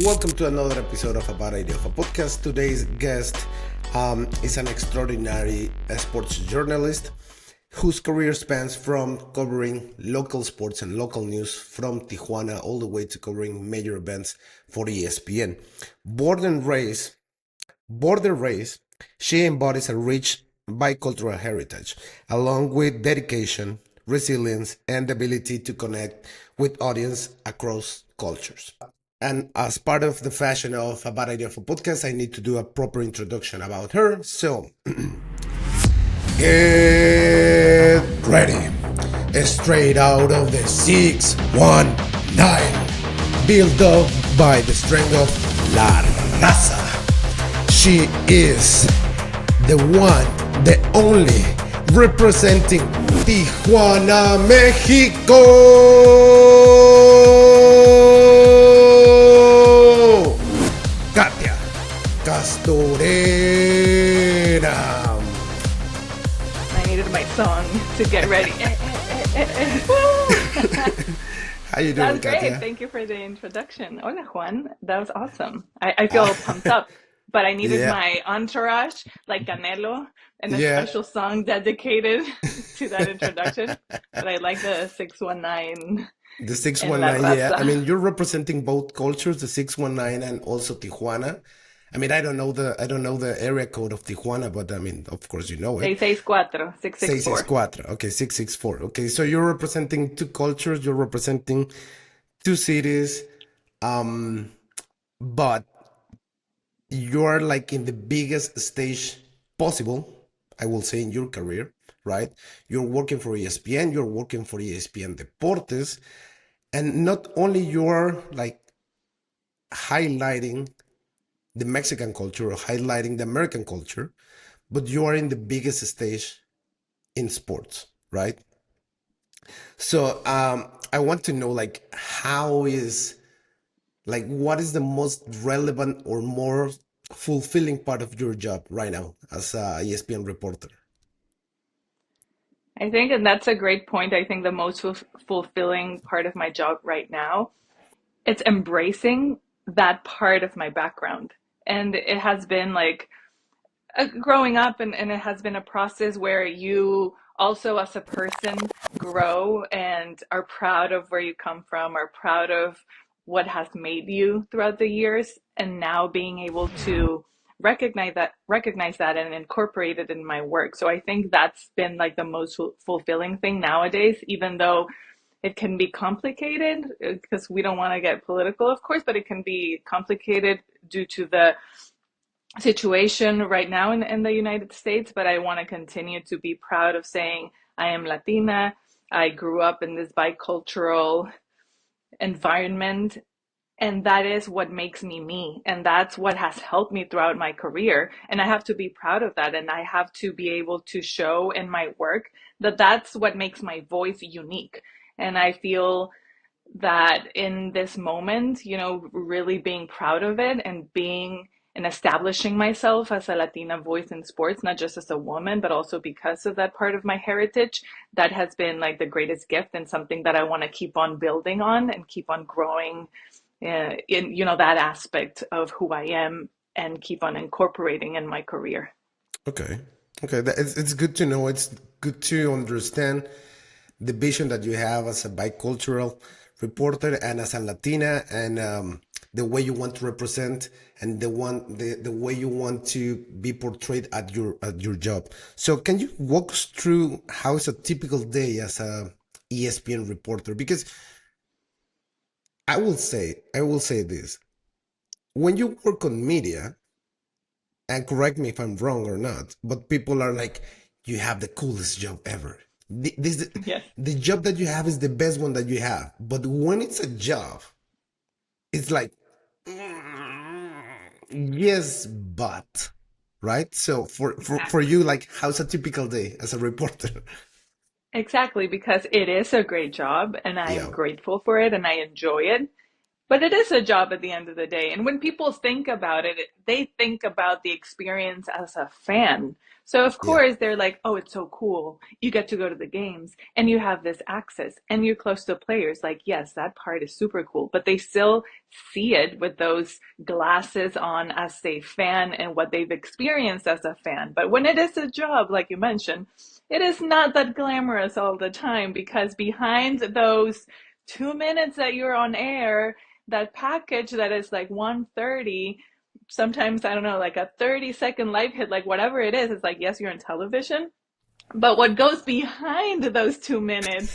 Welcome to another episode of A Bad Idea of a Podcast. Today's guest is an extraordinary sports journalist whose career spans from covering local sports and local news from Tijuana all the way to covering major events for ESPN. Born and raised, border raised, she embodies a rich bicultural heritage, along with dedication, resilience, and the ability to connect with audience across cultures. And as part of the fashion of A Bad Idea for Podcast, I need to do a proper introduction about her. So, get ready. Straight out of the 619, built up by the strength of La Raza. She is the one, the only, representing Tijuana, Mexico. Katia Castorena. I needed my song to get ready. How you doing, That's great. Katia? Thank you for the introduction. Hola, Juan. That was awesome. I feel pumped up, but I needed Yeah, my entourage, like Canelo, and a yeah. special song dedicated to that introduction. But I like the 619 The in La 619, yeah. I Raza. mean, you're representing both cultures, the 619 and also Tijuana. I mean, I don't know the area code of Tijuana, but I mean, of course you know it. 664, 664. 664. Okay, 664. Okay, so you're representing two cultures, you're representing two cities, um, but you're like in the biggest stage possible, I will say, in your career, right? You're working for ESPN, you're working for ESPN Deportes, and not only you're like highlighting the Mexican culture or highlighting the American culture, but you are in the biggest stage in sports, right? So I want to know like what is the most relevant or more fulfilling part of your job right now as a ESPN reporter? I think, and that's a great point. I think the most fulfilling part of my job right now, it's embracing that part of my background. And it has been like growing up, and it has been a process where you also, as a person, grow and are proud of where you come from, are proud of what has made you throughout the years, and now being able to recognize that and incorporate it in my work. So I think that's been like the most fulfilling thing nowadays, even though it can be complicated because we don't want to get political, of course, but it can be complicated due to the situation right now in the United States. But I want to continue to be proud of saying I am Latina. I grew up in this bicultural environment, and that is what makes me me. And that's what has helped me throughout my career. And I have to be proud of that. And I have to be able to show in my work that that's what makes my voice unique. And I feel that in this moment, really being proud of it and being and establishing myself as a Latina voice in sports, not just as a woman, but also because of that part of my heritage, that has been like the greatest gift and something that I want to keep on building on and keep on growing in, that aspect of who I am and keep on incorporating in my career. Okay. Okay. It's good to know. It's good to understand the vision that you have as a bicultural reporter and as a Latina, and the way you want to represent and the way you want to be portrayed at your job. So can you walk us through how is a typical day as a ESPN reporter? Because I will say this. When you work on media, and correct me if I'm wrong or not, but people are like, you have the coolest job ever. Yes. The job that you have is the best one that you have. But when it's a job, it's like, yes, but, right? So for Exactly. you, like, how's a typical day as a reporter? Exactly, because it is a great job and I am Yeah. grateful for it and I enjoy it. But it is a job at the end of the day. And when people think about it, they think about the experience as a fan. So of Yeah. course they're like, oh, it's so cool. You get to go to the games and you have this access and you're close to players. Like, yes, that part is super cool, but they still see it with those glasses on as a fan and what they've experienced as a fan. But when it is a job, like you mentioned, it is not that glamorous all the time, because behind those 2 minutes that you're on air, that package that is like 130, sometimes I don't know, like a 30-second live hit, like whatever it is, it's like, yes, you're on television, but what goes behind those 2 minutes,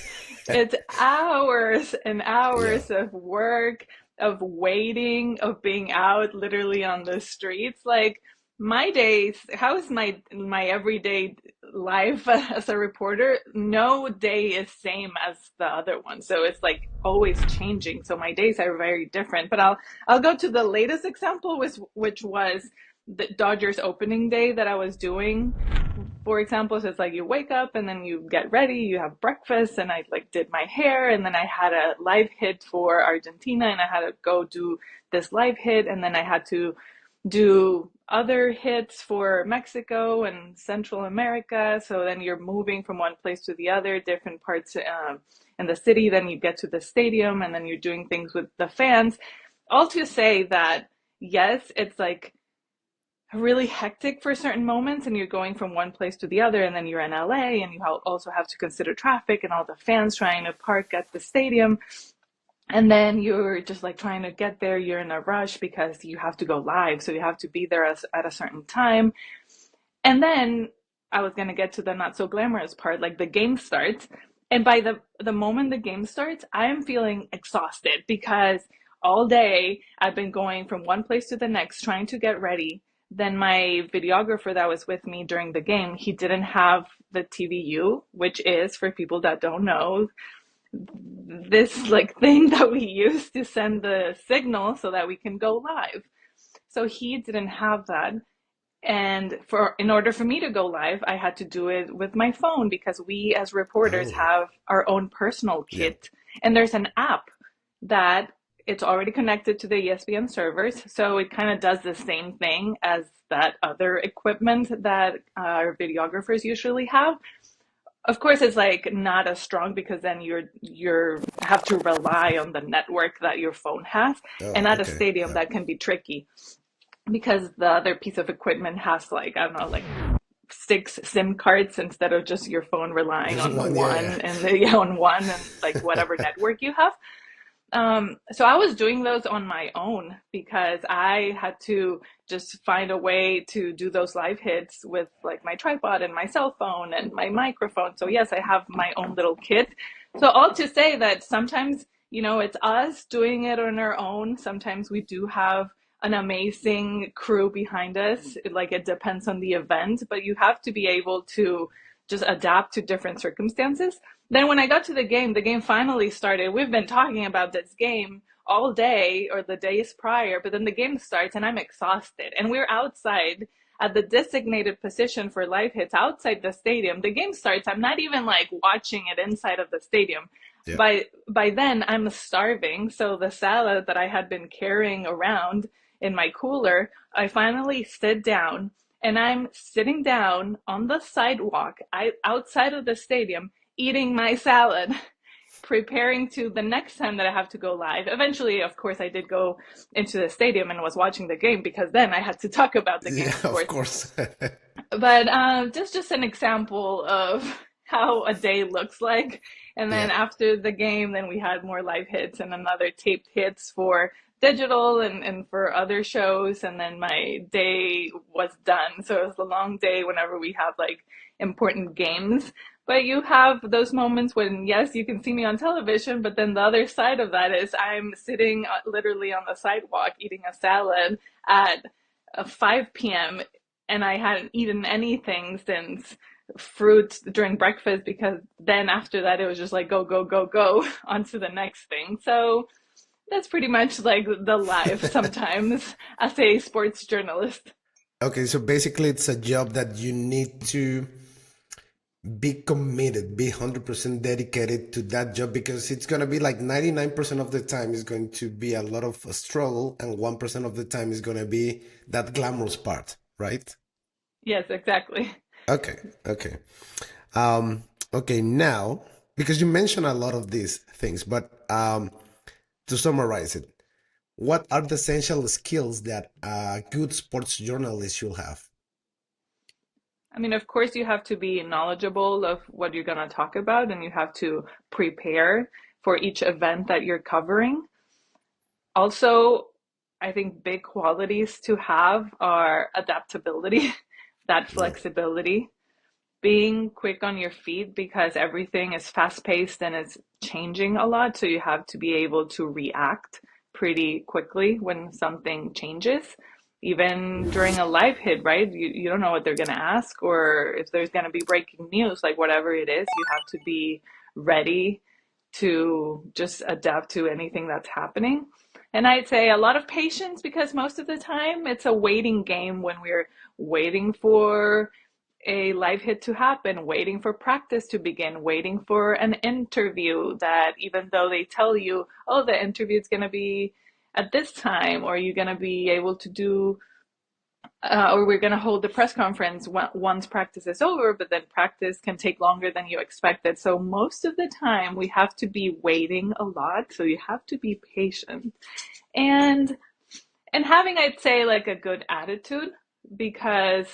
it's hours and Yeah. hours of work, of waiting, of being out literally on the streets. Like my days, how is my everyday life as a reporter? No day is same as the other one. So it's like always changing. So my days are very different. But I'll go to the latest example, which was the Dodgers opening day that I was doing, for example. So it's like you wake up and then you get ready, you have breakfast, and I like did my hair, and then I had a live hit for Argentina, and I had to go do this live hit, and then I had to do other hits for Mexico and Central America. So then you're moving from one place to the other, different parts in the city. Then you get to the stadium, and then you're doing things with the fans. All to say that, yes, it's like really hectic for certain moments, and you're going from one place to the other, and then you're in LA, and you also have to consider traffic and all the fans trying to park at the stadium, and then you're just like trying to get there. You're in a rush because you have to go live, so you have to be there at a certain time. And then I was going to get to the not so glamorous part, like the game starts. And by the moment the game starts, I am feeling exhausted because all day I've been going from one place to the next, trying to get ready. Then my videographer that was with me during the game, he didn't have the TVU, which is, for people that don't know, this like thing that we use to send the signal so that we can go live. So he didn't have that. And in order for me to go live, I had to do it with my phone, because we as reporters Oh, have our own personal yeah. kit. And there's an app that it's already connected to the ESPN servers. So it kind of does the same thing as that other equipment that our videographers usually have. Of course, it's like not as strong, because then you're have to rely on the network that your phone has. Oh, And at a okay. stadium, Yeah. that can be tricky, because the other piece of equipment has, like, I don't know, like 6 SIM cards instead of just your phone relying Just on one. Yeah, one, yeah. and yeah, on one, and like whatever network you have. So I was doing those on my own, because I had to just find a way to do those live hits with like my tripod and my cell phone and my microphone. So yes, I have my own little kit. So all to say that sometimes, it's us doing it on our own. Sometimes we do have an amazing crew behind us. Like, it depends on the event, but you have to be able to just adapt to different circumstances. Then when I got to the game finally started. We've been talking about this game all day or the days prior, but then the game starts and I'm exhausted. And we're outside at the designated position for live hits outside the stadium. The game starts. I'm not even like watching it inside of the stadium. Yeah. By then I'm starving. So the salad that I had been carrying around in my cooler, I finally sit down, and I'm sitting down on the sidewalk outside of the stadium, eating my salad, preparing to the next time that I have to go live. Eventually, of course, I did go into the stadium and was watching the game, because then I had to talk about the game, Yeah, of of course. course. But just an example of how a day looks like. And then Yeah. after the game, then we had more live hits and another taped hits for digital and for other shows. And then my day was done. So it was a long day whenever we have like important games. But you have those moments when, yes, you can see me on television, but then the other side of that is I'm sitting literally on the sidewalk eating a salad at 5 p.m., and I hadn't eaten anything since fruit during breakfast, because then after that it was just like go go go go on to the next thing. So that's pretty much like the life sometimes as a sports journalist. Okay, so basically it's a job that you need to be committed, be 100% dedicated to that job because it's going to be like 99% of the time is going to be a lot of struggle and 1% of the time is going to be that glamorous part, right? Yes, exactly. Okay, okay. Um, okay, now, because you mentioned a lot of these things, but to summarize it, what are the essential skills that a good sports journalist should have? I mean, of course, you have to be knowledgeable of what you're going to talk about, and you have to prepare for each event that you're covering. Also, I think big qualities to have are adaptability, that Yeah. flexibility, being quick on your feet because everything is fast paced and it's changing a lot. So you have to be able to react pretty quickly when something changes. Even during a live hit, right? You don't know what they're going to ask or if there's going to be breaking news, like whatever it is, you have to be ready to just adapt to anything that's happening. And I'd say a lot of patience because most of the time it's a waiting game when we're waiting for a live hit to happen, waiting for practice to begin, waiting for an interview that even though they tell you, oh, the interview is going to be at this time, or you're going to be able to do, or we're going to hold the press conference once practice is over, but then practice can take longer than you expected. So most of the time we have to be waiting a lot. So you have to be patient and, and having, I'd say, like a good attitude because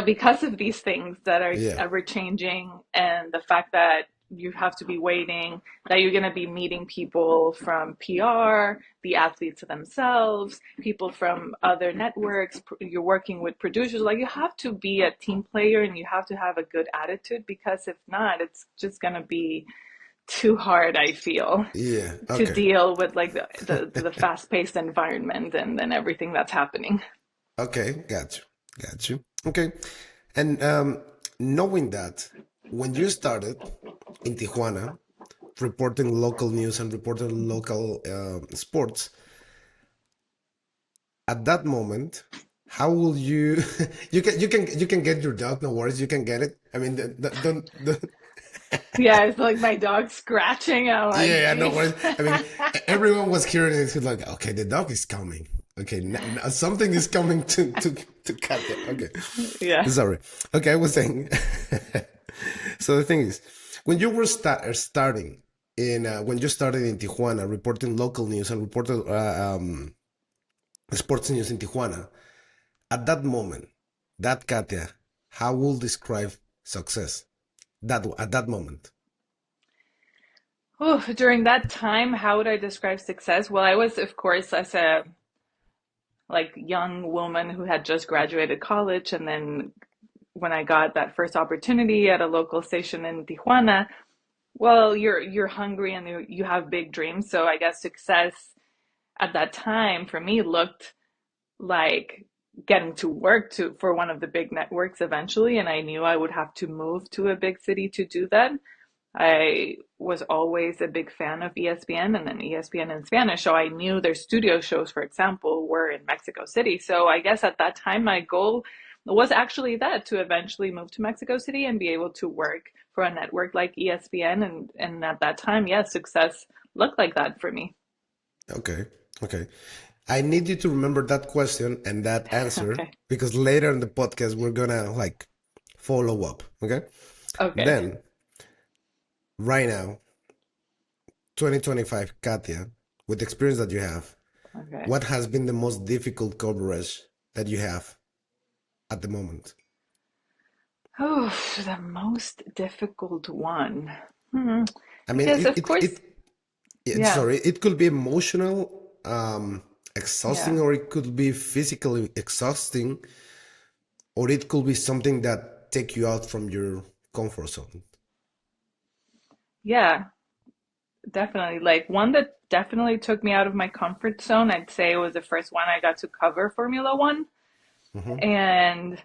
because of these things that are Yeah. ever changing and the fact that you have to be waiting, that you're going to be meeting people from PR, the athletes themselves, people from other networks, you're working with producers. Like you have to be a team player and you have to have a good attitude because if not, it's just going to be too hard, I feel, Yeah. to Okay. deal with like the fast-paced environment and then everything that's happening. Okay. Got you. Got you. Okay. And knowing that when you started in Tijuana, reporting local news and reporting local sports, at that moment, how will you you can get your dog, no worries, you can get it. I mean, don't Yeah, it's like my dog scratching. I'm like, yeah, no jeez. worries. I mean, everyone was hearing it. It's like, okay, the dog is coming. Okay, something is coming to Katia. Okay, Yeah. sorry. Okay, I was saying. So the thing is, when you were starting in when you started in Tijuana, reporting local news and reporting sports news in Tijuana, at that moment, that Katia, how will describe success? That at that moment. Oh, during that time, how would I describe success? Well, I was, of course, as a like young woman who had just graduated college, and then when I got that first opportunity at a local station in Tijuana, well, you're hungry and you have big dreams. So I guess success at that time for me looked like getting to work to for one of the big networks eventually, and I knew I would have to move to a big city to do that. I was always a big fan of ESPN and then ESPN in Spanish, so I knew their studio shows, for example, were in Mexico City. So I guess at that time my goal was actually that to eventually move to Mexico City and be able to work for a network like ESPN, and at that time, yes, success looked like that for me. Okay, okay. I need you to remember that question and that answer Okay. because later in the podcast we're gonna like follow up. Okay. Okay. Then, right now, 2025, Katia, with the experience that you have, Okay. what has been the most difficult coverage that you have at the moment? Oh, the most difficult one. Hmm. I mean, Because of course, yeah, sorry, it could be emotional, yeah. exhausting, or it could be physically exhausting, or it could be something that take you out from your comfort zone. Yeah, definitely. Like one that definitely took me out of my comfort zone, I'd say it was the first one I got to cover Formula One. Hmm. And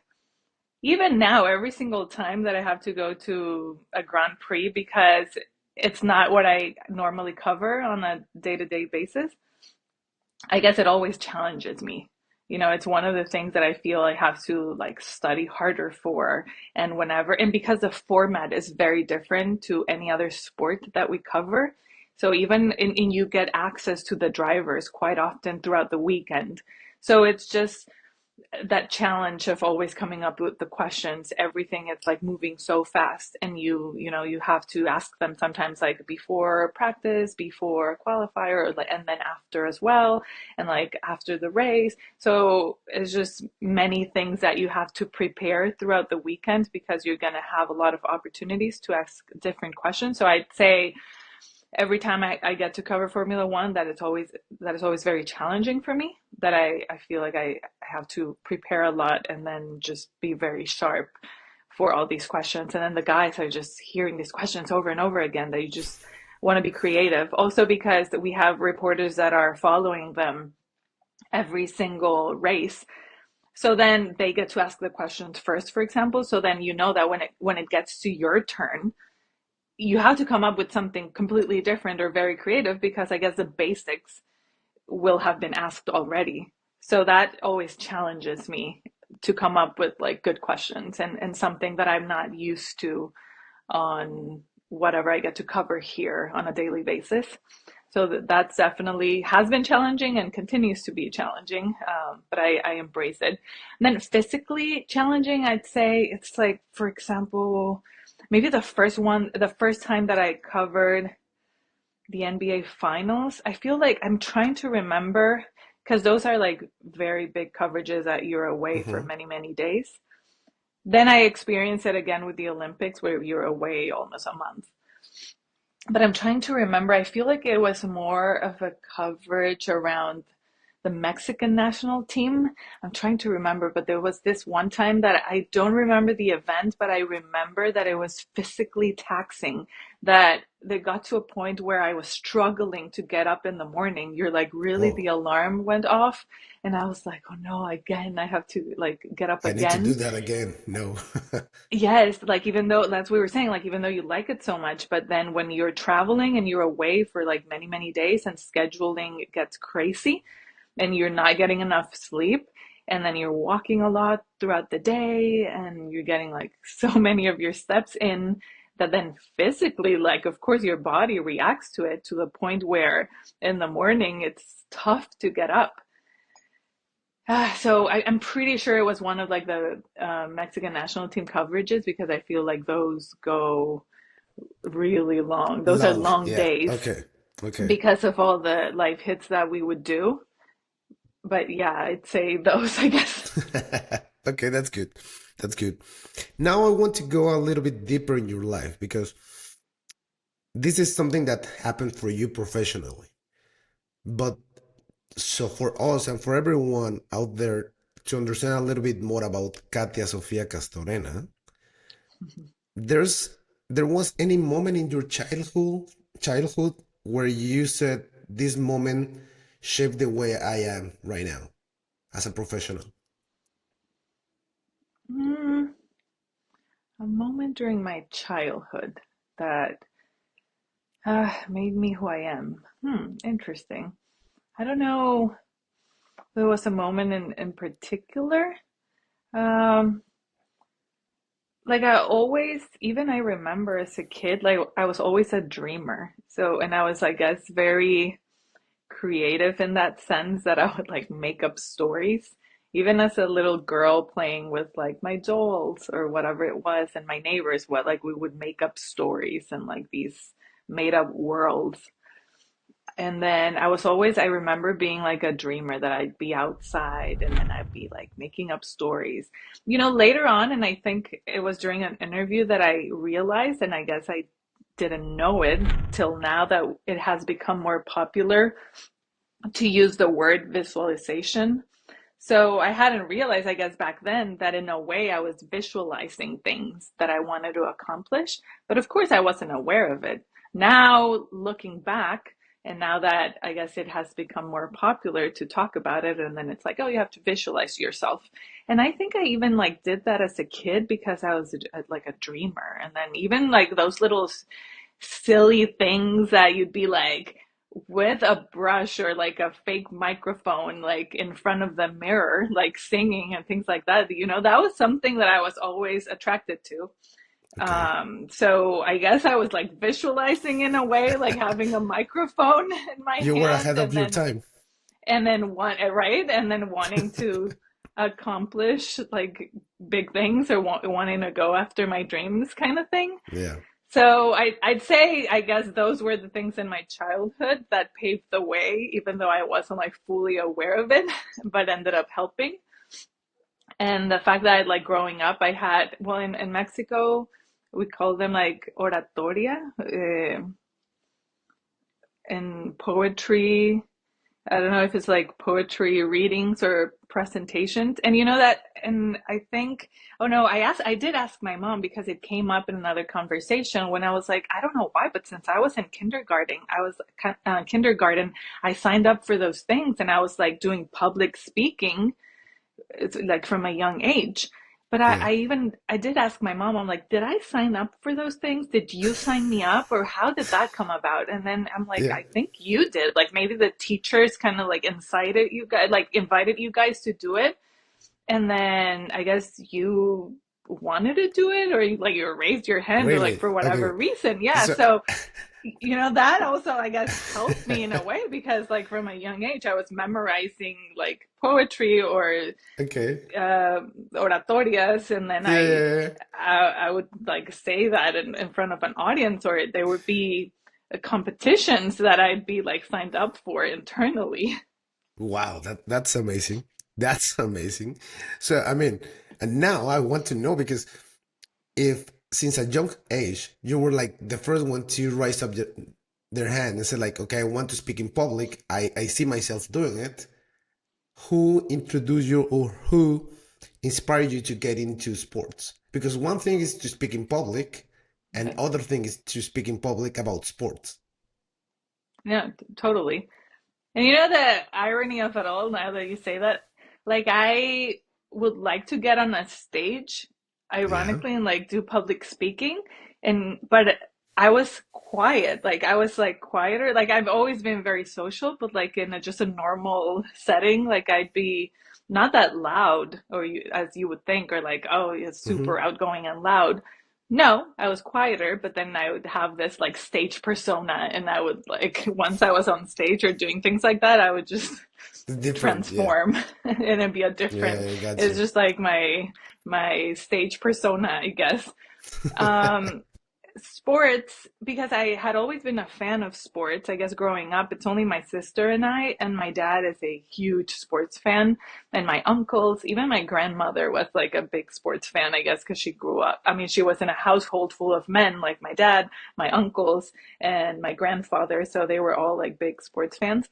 even now, every single time that I have to go to a Grand Prix because it's not what I normally cover on a day-to-day basis, I guess it always challenges me. It's one of the things that I feel I have to like study harder for. And because the format is very different to any other sport that we cover. So even you get access to the drivers quite often throughout the weekend. So it's just that challenge of always coming up with the questions. Everything, it's like moving so fast, and you have to ask them sometimes, like before practice, before qualifier, and then after as well, and like after the race. So it's just many things that you have to prepare throughout the weekend, because you're going to have a lot of opportunities to ask different questions. So I'd say every time I get to cover Formula One, that is always very challenging for me. That I feel like I have to prepare a lot and then just be very sharp for all these questions. And then the guys are just hearing these questions over and over again, that you just want to be creative. Also because we have reporters that are following them every single race. So then they get to ask the questions first, for example. So then you know that when it gets to your turn, you have to come up with something completely different or very creative, because I guess the basics will have been asked already. So that always challenges me to come up with like good questions, and something that I'm not used to on whatever I get to cover here on a daily basis. So that's definitely has been challenging and continues to be challenging, but I embrace it. And then physically challenging, I'd say it's like, for example, maybe the first time that I covered the NBA finals, I feel like I'm trying to remember, because those are like very big coverages that you're away for Hmm. many, many days. Then I experienced it again with the Olympics, where you're away almost a month. But I'm trying to remember. I feel like it was more of a coverage around the Mexican national team. I'm trying to remember, but there was this one time that I don't remember the event, but I remember that it was physically taxing, that they got to a point where I was struggling to get up in the morning. You're like, really, the Oh, alarm went off, and I was like, oh no, again, I have to like get up I need to do again. that again. No. Yes, like even though that's what we were saying, like even though you like it so much, but then when you're traveling and you're away for like many, many days, and scheduling gets crazy, and you're not getting enough sleep, and then you're walking a lot throughout the day, and you're getting like so many of your steps in, that then physically, like of course your body reacts to it, to the point where in the morning it's tough to get up. So I'm pretty sure it was one of like the Mexican national team coverages, because I feel like those go really long. Those are Long. long Yeah. days Okay. Okay. because of all the live hits that we would do. But yeah, I'd say those, I guess. Okay, that's good. That's good. Now I want to go a little bit deeper in your life because this is something that happened for you professionally. But so for us and for everyone out there to understand a little bit more about Katia Sofia Castorena, there's there was any moment in your childhood where you said this moment shaped the way I am right now as a professional. Mm, a moment during my childhood that made me who I am. Interesting. I don't know if there was a moment in particular. Um, like I always, even I remember as a kid, like I was always a dreamer. So, and I was, I guess, very creative in that sense, that I would like make up stories. Even as a little girl playing with like my dolls or whatever it was, and my neighbors, what like we would make up stories and like these made up worlds. And then I remember being like a dreamer, that I'd be outside and then I'd be like making up stories. Later on, and I think it was during an interview that I realized, and I guess I didn't know it till now, that it has become more popular to use the word visualization. So I hadn't realized, I guess, back then, that in a way I was visualizing things that I wanted to accomplish. But of course, I wasn't aware of it. Now, looking back, and now that I guess it has become more popular to talk about it, and then it's like, oh, you have to visualize yourself. And I think I even like did that as a kid, because I was like a dreamer. And then even like those little silly things that you'd be like, with a brush or like a fake microphone, like in front of the mirror, like singing and things like that. That was something that I was always attracted to. Okay. So I guess I was like visualizing in a way, like having a microphone in my You were hand, ahead of and your then time. right, and then wanting to accomplish like big things, or wanting to go after my dreams, kind of thing. Yeah. So I'd say, I guess those were the things in my childhood that paved the way, even though I wasn't like fully aware of it, but ended up helping. And the fact that like growing up, I had, well, in Mexico, we call them like oratoria, and poetry. I don't know if it's like poetry readings or presentations. And and I think, oh no, I did ask my mom because it came up in another conversation when I was like, I don't know why, but since I was in kindergarten, I signed up for those things, and I was like doing public speaking, it's like from a young age. But Yeah. I did ask my mom, I'm like, did I sign up for those things? Did you sign me up, or how did that come about? And then I'm like, Yeah. I think you did. Like maybe the teachers kind of like incited you guys, like invited you guys to do it. And then I guess you wanted to do it, or you raised your hand, or like Really? for Okay. whatever reason. Yeah. So, So that also, I guess, helped me in a way, because like from a young age I was memorizing like poetry or okay. uh, oratorias, and then Yeah, yeah, yeah. I would like say that in front of an audience, or there would be competitions that I'd be like signed up for internally. Wow, that's amazing. That's amazing. So, I mean, and now I want to know because if since a young age you were like the first one to raise up their hand and say like, okay, I want to speak in public. I see myself doing it. Who introduced you or who inspired you to get into sports? Because one thing is to speak in public, and Right. other thing is to speak in public about sports. Yeah, totally. And the irony of it all, now that you say that, like I would like to get on a stage, Yeah. ironically, and like do public speaking, but I was quiet. Like I was like quieter. Like I've always been very social, but like in just a normal setting, like I'd be not that loud, or as you would think, or like, oh, it's Hmm. super outgoing and loud. No, I was quieter, but then I would have this like stage persona, and I would like, once I was on stage or doing things like that, I would just Different. Yeah. transform and it'd be a Yeah, different, I got it's you. just like my stage persona, I guess. Um, Sports, because I had always been a fan of sports, I guess growing up, it's only my sister and I, and my dad is a huge sports fan, and my uncles, even my grandmother was like a big sports fan, I guess, because she grew up. I mean, she was in a household full of men, like my dad, my uncles, and my grandfather, so they were all like big sports fans.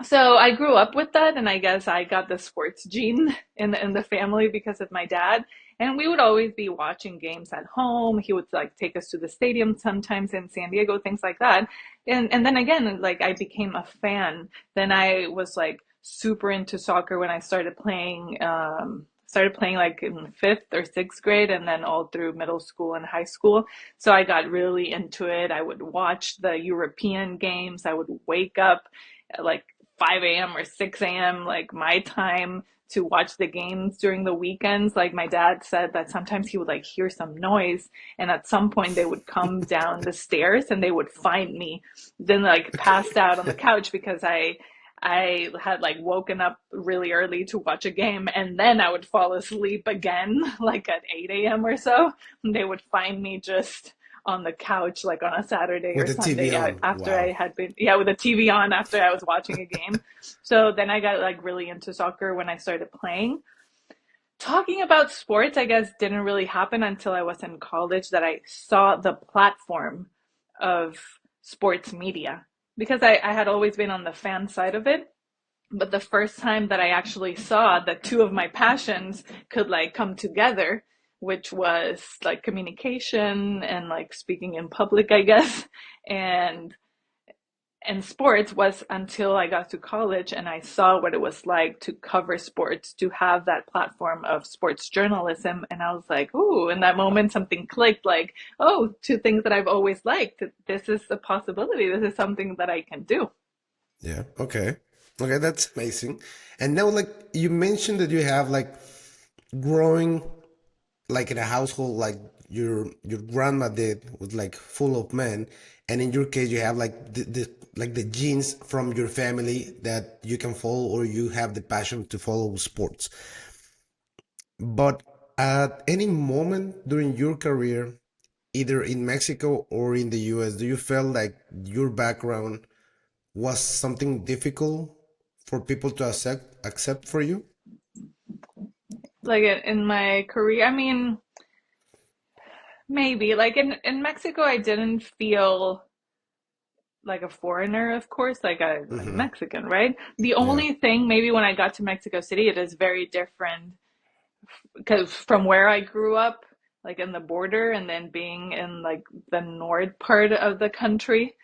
So I grew up with that, and I guess I got the sports gene in the family because of my dad. And we would always be watching games at home. He would like take us to the stadium sometimes in San Diego, things like that. And then again, like I became a fan. Then I was like super into soccer when I started playing like in fifth or sixth grade, and then all through middle school and high school. So I got really into it. I would watch the European games. I would wake up at like 5 a.m. or 6 a.m., like my time, to watch the games during the weekends. Like my dad said that sometimes he would like hear some noise, and at some point they would come down the stairs and they would find me then like passed out on the Okay. couch because I had like woken up really early to watch a game, and then I would fall asleep again like at 8 a.m. or so. And they would find me just on the couch like on a Saturday With or the TV Sunday on. after I Wow. had been, yeah, with the TV on after I was watching a game. So then I got like really into soccer when I started playing. Talking about sports, I guess, didn't really happen until I was in college, that I saw the platform of sports media, because I had always been on the fan side of it. But the first time that I actually saw that two of my passions could like come together, which was like communication and like speaking in public, I guess, and and sports was until I got to college and I saw what it was like to cover sports, to have that platform of sports journalism. And I was like, ooh, in that moment, something clicked like, oh, two things that I've always liked. This is a possibility. This is something that I can do. Yeah. Okay. Okay, that's amazing. And now, like you mentioned that you have like growing like in a household like your grandma did was like full of men, and in your case you have like the like the genes from your family that you can follow or you have the passion to follow sports. But at any moment during your career, either in Mexico or in the US, do you feel like your background was something difficult for people to accept for you? Like in my career, I mean, maybe like in Mexico, I didn't feel like a foreigner, of course, like I'm Mm-hmm. Mexican, right? The Yeah. only thing, maybe when I got to Mexico City, it is very different because from where I grew up, like in the border, and then being in like the north part of the country,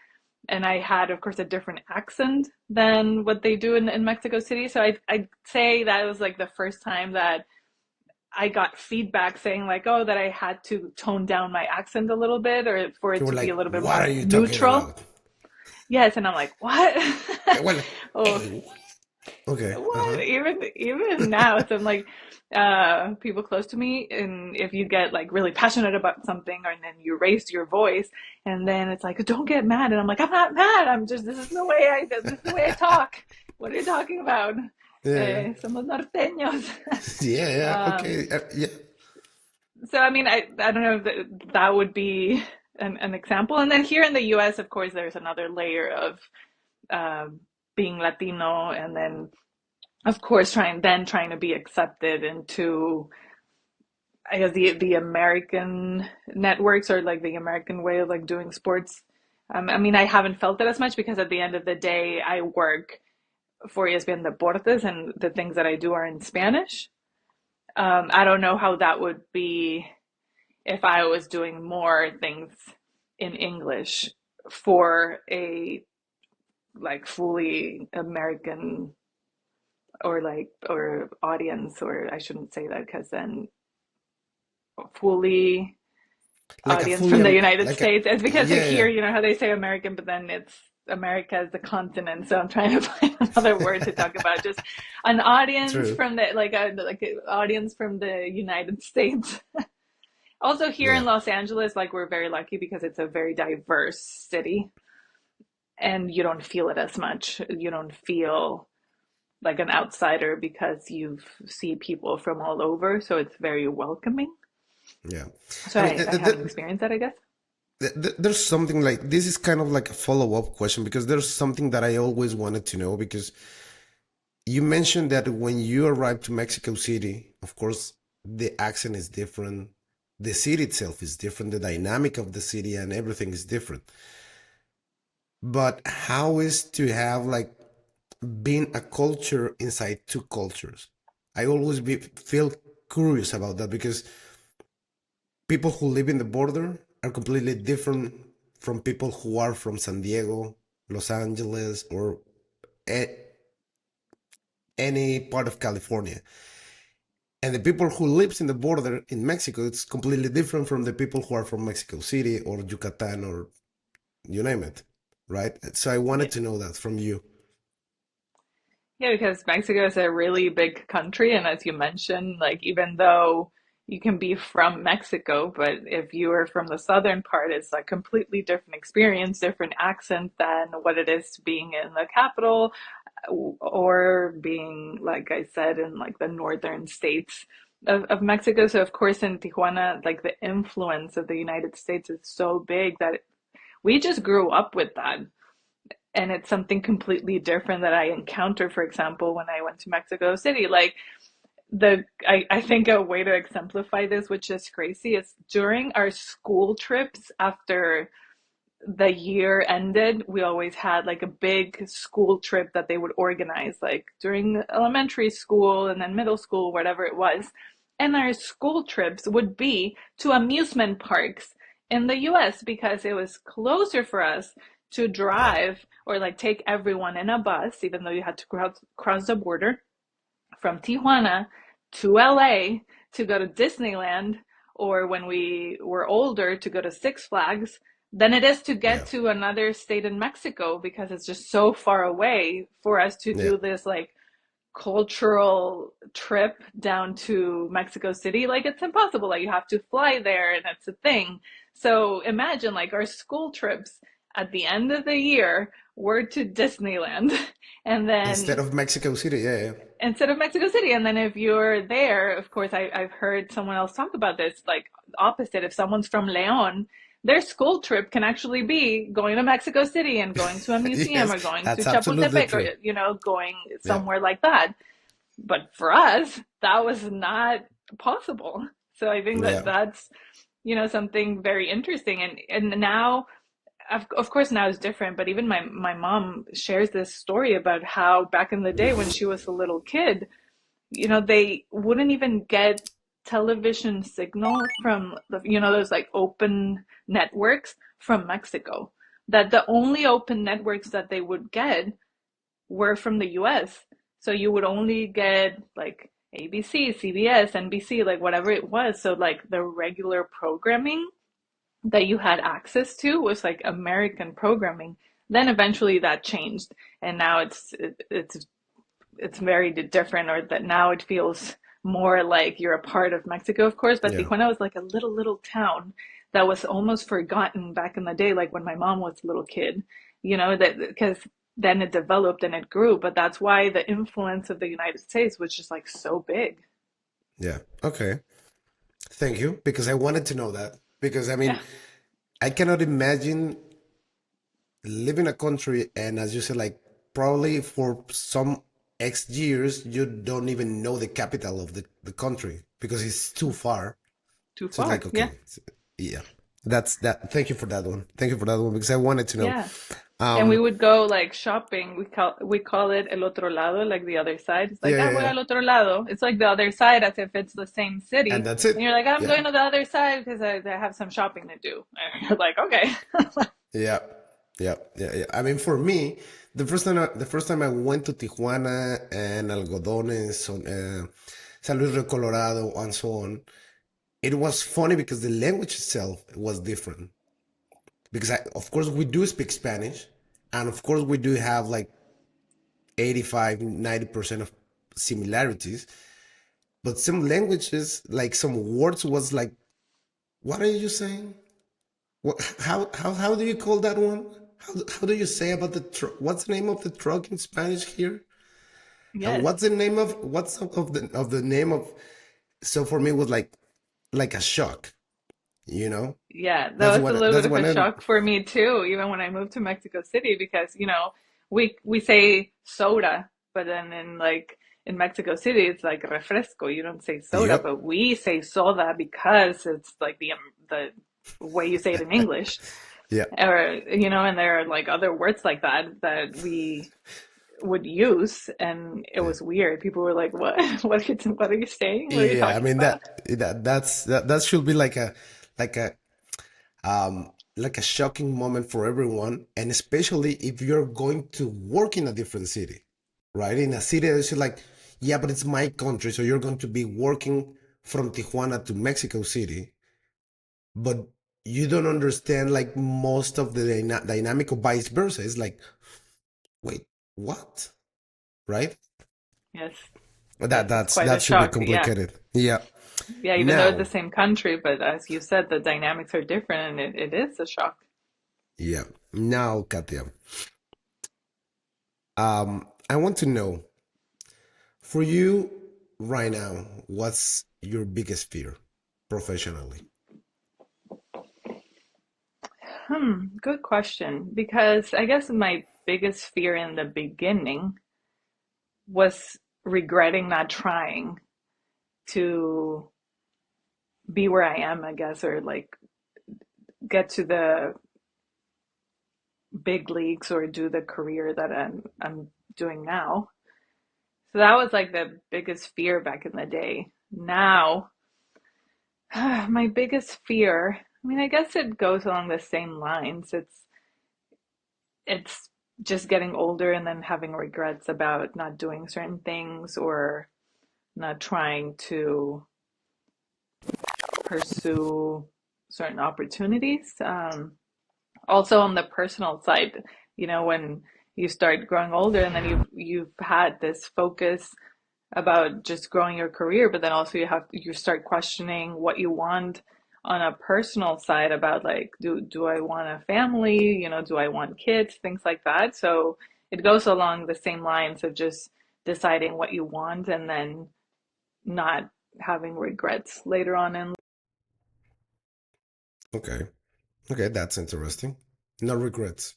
and I had, of course, a different accent than what they do in Mexico City. So I'd say that was like the first time that I got feedback saying like, oh, that I had to tone down my accent a little bit or for it You were to be a like, little bit what are more you talking neutral. about? Yes, and I'm like, what? Well, Oh, hey, okay. what? Uh-huh. Even now, so I'm like, people close to me, and if you get like really passionate about something, or and then you raise your voice, and then it's like, don't get mad, and I'm like, I'm not mad. I'm just this is the way I talk. What are you talking about? Yeah. Somos norteños. Yeah, yeah. um, Okay. Yeah. so I mean, I don't know if that would be an example. And then here in the U.S., of course, there's another layer of um, being Latino, and then of course trying to be accepted into, I guess, the American networks, or like the American way of like doing sports. I mean, I haven't felt it as much because at the end of the day, I work for ESPN Deportes, and the things that I do are in Spanish. I don't know how that would be if I was doing more things in English for a like fully American or audience, or I shouldn't say that because then fully Like a audience fully from the United like a States. It's because yeah, here, yeah. you know how they say American, but then it's America as the continent. So I'm trying to find another word to talk about. Just an audience True. from the like an audience from the United States. Also here Yeah. in Los Angeles, like we're very lucky because it's a very diverse city, and you don't feel it as much. You don't feel like an outsider because you see people from all over, so it's very welcoming. Yeah. So I mean, I haven't experienced that, I guess. there's something like this is kind of like a follow-up question because there's something that I always wanted to know because you mentioned that when you arrived to Mexico City, of course, the accent is different, the city itself is different, the dynamic of the city and everything is different. But how is to have like being a culture inside two cultures? I always feel curious about that because people who live in the border are completely different from people who are from San Diego, Los Angeles, or a- any part of California. And the people who lives in the border in Mexico, it's completely different from the people who are from Mexico City or Yucatan or you name it, right? So I wanted Yeah. to know that from you. Yeah, because Mexico is a really big country, and as you mentioned, like even though you can be from Mexico, but if you are from the southern part, it's a completely different experience, different accent than what it is being in the capital or being, like I said, in like the northern states of Mexico. So of course in Tijuana, like the influence of the United States is so big that we just grew up with that. And it's something completely different that I encountered, for example, when I went to Mexico City. Like I think a way to exemplify this, which is crazy, is during our school trips after the year ended, we always had like a big school trip that they would organize, like during elementary school and then middle school, whatever it was. And our school trips would be to amusement parks in the US because it was closer for us to Yeah. drive or like take everyone in a bus, even though you had to cross the border from Tijuana to LA to go to Disneyland, or when we were older to go to Six Flags, than it is to Yeah. get to another state in Mexico because it's just so far away for us to Yeah. do this like cultural trip down to Mexico City. Like it's impossible. Like you have to fly there and it's a thing. So imagine like our school trips at the end of the year were to Disneyland. And Instead then of Mexico City. Yeah. Yeah. instead of Mexico City. And then if you're there, of course, I've heard someone else talk about this, like opposite. If someone's from Leon, their school trip can actually be going to Mexico City and going to a museum Yes, or going to that's absolutely Chapultepec or, true. going Yeah. somewhere like that. But for us, that was not possible. So I think that Yeah. that's, something very interesting. And now, of course now it's different, but even my mom shares this story about how back in the day when she was a little kid, they wouldn't even get television signal from those like open networks from Mexico. That the only open networks that they would get were from the US. So you would only get like ABC, CBS, NBC, like whatever it was. So like the regular programming that you had access to was like American programming. Then eventually that changed, and now it's very different, or that now it feels more like you're a part of Mexico, of course. But Yeah. Tijuana was like a little town that was almost forgotten back in the day, like when my mom was a little kid, that because then it developed and it grew. But that's why the influence of the United States was just like so big. Yeah. Okay. Thank you. Because I wanted to know that. Because I Yeah, mean, I cannot imagine living a country and as you said, like probably for some X years, you don't even know the capital of the country because it's too far. too So it's far. like, Yeah, okay, yeah, that's that. Thank you for that one. Thank you for that one because I wanted to know. yeah. And we Um, would go like shopping. We call it el otro lado, like the other side. It's like, yeah, yeah, voy yeah. al otro lado. It's like the other side as if it's the same And city. that's And it. you're like, I'm Yeah, going to the other side because I have some shopping to do. And you're like, okay. yeah, yeah, yeah, yeah. I mean, for me, the first time I went to Tijuana and Algodones, on San Luis Rio Colorado, and so on, it was funny because the language itself was different. Because of course we do speak Spanish, and of course we do have like 85, 90% of similarities. But some languages, like some words, was like, "What are you saying? What? How do you call that one? How do you say about the truck? What's the name of the truck in Spanish here? And Yes. what's the name of what's of the name of?" So for me, it was like a shock. You know, Yeah, that's that was a what little bit that's of what a I. shock for me too, even when I moved to Mexico City, because, we say soda, but then in Mexico City it's like refresco. You don't say soda, Yep. but we say soda because it's like the way you say it in English. Yeah. Or, and there are like other words like that we would use, and it Yeah. was weird. People were like, "What? What are you saying? What are you Yeah, I talking mean about?" that should be like a like a shocking moment for everyone, and especially if you're going to work in a different city, right? In a city that's like, yeah, but it's my country, so you're going to be working from Tijuana to Mexico City, but you don't understand like most of the dynamic or vice versa. It's like, wait, what? Right? Yes. But that Yes, it's that's quite a that should be shock. Yeah. complicated. Yeah. Yeah, even though it's the Now, same country, but as you said, the dynamics are different, and it is a shock. yeah. Now, Katia, I want to know for you right now, what's your biggest fear professionally? Good question. Because I guess my biggest fear in the beginning was regretting not trying to be where I am, I guess, or like get to the big leagues or do the career that I'm doing now. So that was like the biggest fear back in the day. Now, my biggest fear, I mean, I guess it goes along the same lines. it's just getting older and then having regrets about not doing certain things or not trying to pursue certain opportunities. Also on the personal side, when you start growing older and then you've had this focus about just growing your career, but then also you start questioning what you want on a personal side about like do I want a family, do I want kids, things like that. So it goes along the same lines of just deciding what you want and then not having regrets later on in. Okay. Okay, that's interesting. No regrets.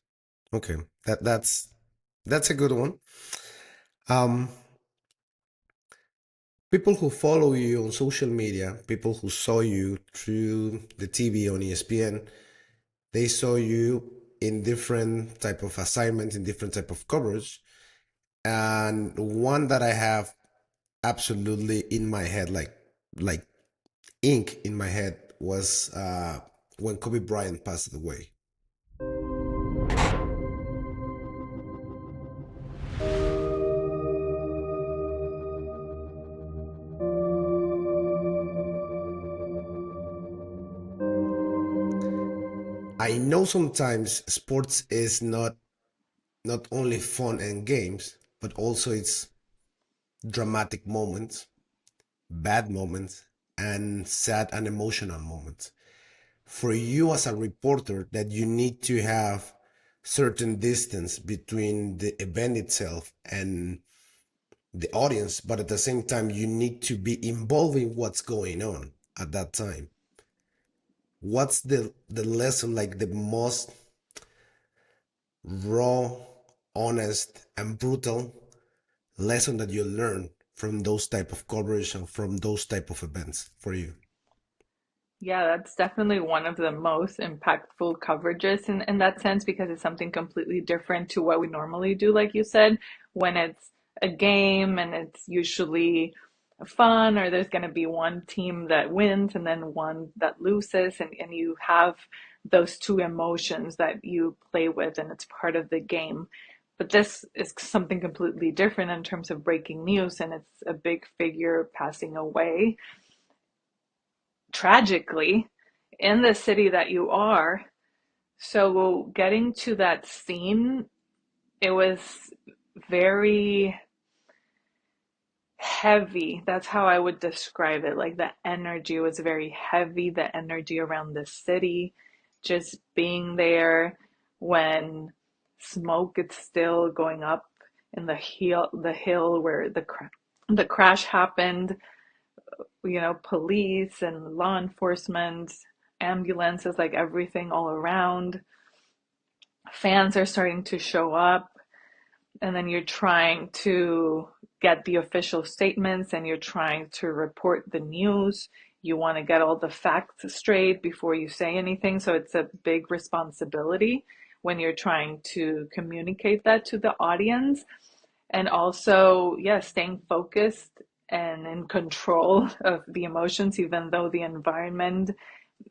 Okay. That's a good one. Um, People who follow you on social media, people who saw you through the TV on ESPN, they saw you in different type of assignments, in different type of coverage. And one that I have absolutely in my head, like ink in my head, was when Kobe Bryant passed away. I know sometimes sports is not only fun and games, but also it's dramatic moments, bad moments, and sad and emotional moments. For you as a reporter, that you need to have certain distance between the event itself and the audience, but at the same time, you need to be involved in what's going on at that time. What's the lesson, like the most raw, honest, and brutal lesson that you learn from those type of coverage and from those type of events for you? Yeah, that's definitely one of the most impactful coverages in that sense because it's something completely different to what we normally do, like you said, when it's a game and it's usually fun or there's going to be one team that wins and then one that loses, and you have those two emotions that you play with and it's part of the game. But this is something completely different in terms of breaking news, and it's a big figure passing away tragically in the city that you are. So getting to that scene, it was very heavy. That's how I would describe it. Like the energy was very heavy, the energy around the city, just being there when smoke is still going up in the hill where the crash happened. Police and law enforcement, ambulances, like everything all around. Fans are starting to show up, and then you're trying to get the official statements and you're trying to report the news. You want to get all the facts straight before you say anything. So it's a big responsibility when you're trying to communicate that to the audience. And also, yeah, staying focused and in control of the emotions, even though the environment,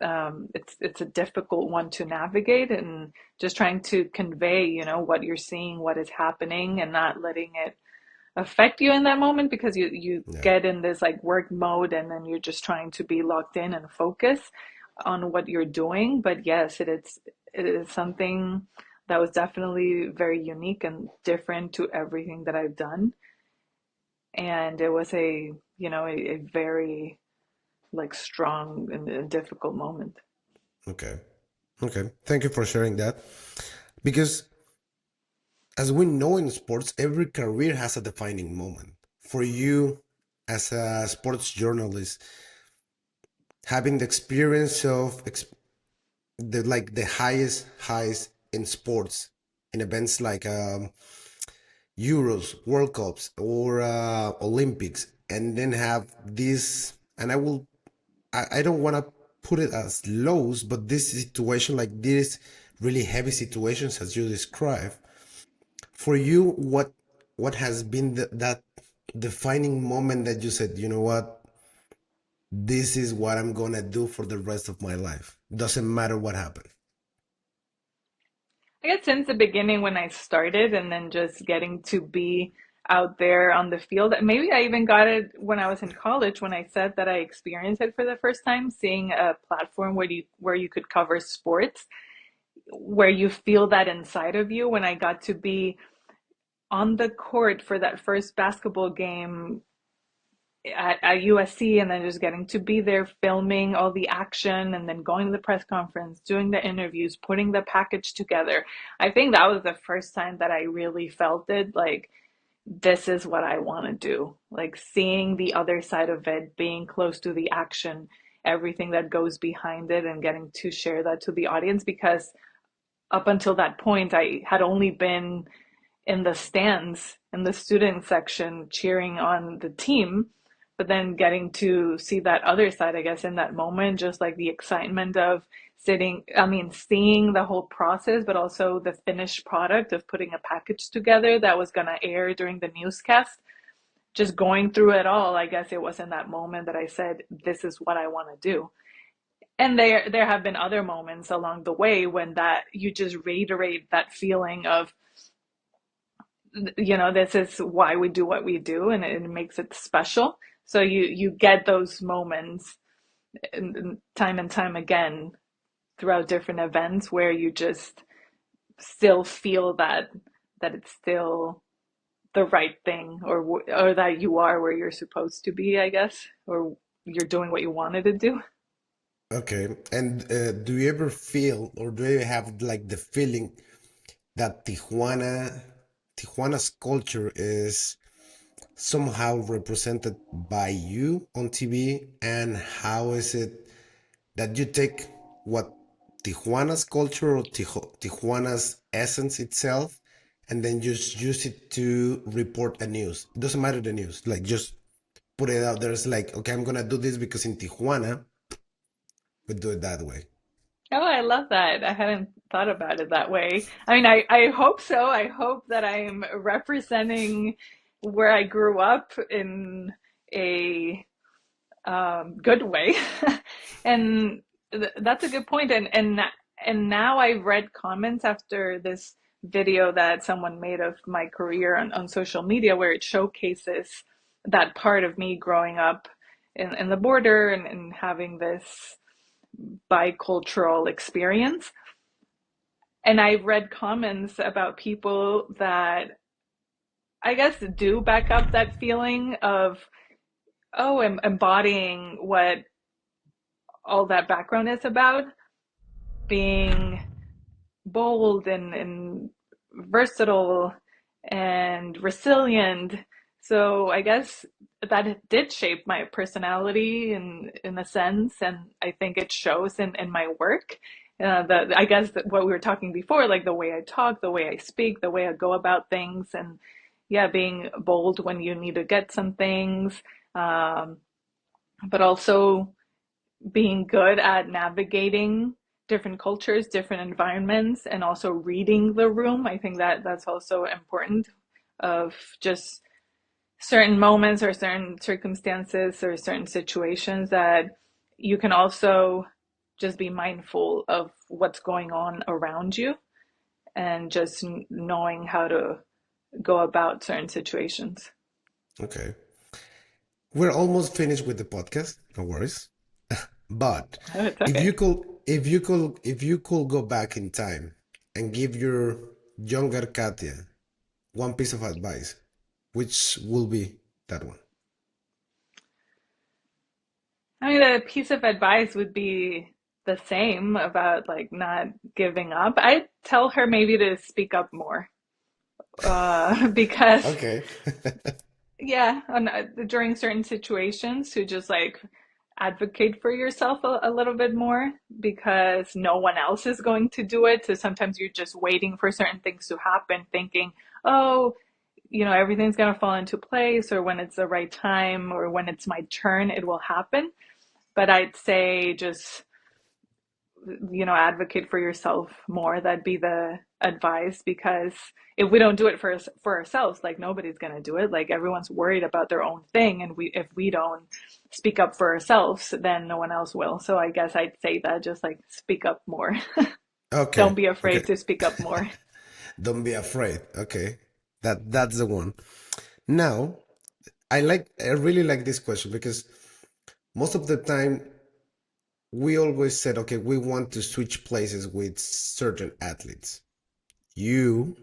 it's a difficult one to navigate, and just trying to convey, what you're seeing, what is happening, and not letting it affect you in that moment because you Yeah. get in this like work mode and then you're just trying to be locked in and focus on what you're doing. But yes, it is something that was definitely very unique and different to everything that I've done. And it was a very like strong and a difficult moment. Okay. Okay. Thank you for sharing that. Because as we know in sports, every career has a defining moment. For you, as a sports journalist, having the experience of the highest highs in sports, in events like Euros, World Cups, or Olympics, and then have this, and I don't want to put it as lows, but this situation, like this really heavy situations as you describe, for you, what has been that defining moment that you said, you know what, this is what I'm gonna do for the rest of my life. Doesn't matter what happened. I guess since the beginning when I started, and then just getting to be out there on the field. Maybe I even got it when I was in college when I said that I experienced it for the first time, seeing a platform where you could cover sports, where you feel that inside of you. When I got to be on the court for that first basketball game at USC, and then just getting to be there filming all the action and then going to the press conference, doing the interviews, putting the package together. I think that was the first time that I really felt it, like this is what I want to do. Like seeing the other side of it, being close to the action, everything that goes behind it, and getting to share that to the audience. Because up until that point, I had only been in the stands in the student section cheering on the team, but then getting to see that other side, I guess, in that moment, just like the excitement of seeing the whole process, but also the finished product of putting a package together that was going to air during the newscast. Just going through it all, I guess it was in that moment that I said, this is what I want to do. And there have been other moments along the way when that you just reiterate that feeling of, this is why we do what we do, and it makes it special. So you get those moments time and time again throughout different events where you just still feel that it's still the right thing, or that you are where you're supposed to be, I guess, or you're doing what you wanted to do. Okay. And do you ever feel, or do you have like the feeling that Tijuana's culture is somehow represented by you on TV? And how is it that you take what Tijuana's culture or Tijuana's essence itself, and then just use it to report a news? It doesn't matter the news, like just put it out there. It's like, okay, I'm gonna do this because in Tijuana we do it that way. Oh, I love that. I hadn't thought about it that way. I mean, I hope so. I hope that I'm representing where I grew up in a good way. And that's a good point. And now I've read comments after this video that someone made of my career on social media, where it showcases that part of me growing up in the border, and having this bicultural experience. And I've read comments about people that I guess do back up that feeling of, oh, embodying what all that background is about, being bold and versatile and resilient. So I guess that it did shape my personality in a sense, and I think it shows in my work. I guess that what we were talking before, like the way I talk, the way I speak, the way I go about things, and yeah, being bold when you need to get some things, um, but also being good at navigating different cultures, different environments, and also reading the room. I think that that's also important, of just certain moments or certain circumstances or certain situations that you can also just be mindful of what's going on around you, and just knowing how to go about certain situations. Okay. We're almost finished with the podcast, no worries. But Oh, it's if you okay. could if you could go back in time and give your younger Katia one piece of advice, which will be that one? I mean, a piece of advice would be the same about like not giving up. I'd tell her maybe to speak up more. Because Okay. yeah, during certain situations, to just like advocate for yourself a little bit more, because no one else is going to do it. So sometimes you're just waiting for certain things to happen, thinking, oh, everything's going to fall into place, or when it's the right time, or when it's my turn, it will happen. But I'd say just, advocate for yourself more. That'd be the advice, because if we don't do it for ourselves, like nobody's going to do it. Like everyone's worried about their own thing. And if we don't speak up for ourselves, then no one else will. So I guess I'd say that, just like speak up more. Don't Okay. be Okay. afraid to speak up more. Don't be afraid. Okay. That's the one. Now, I really like this question because most of the time we always said, okay, we want to switch places with certain athletes. You,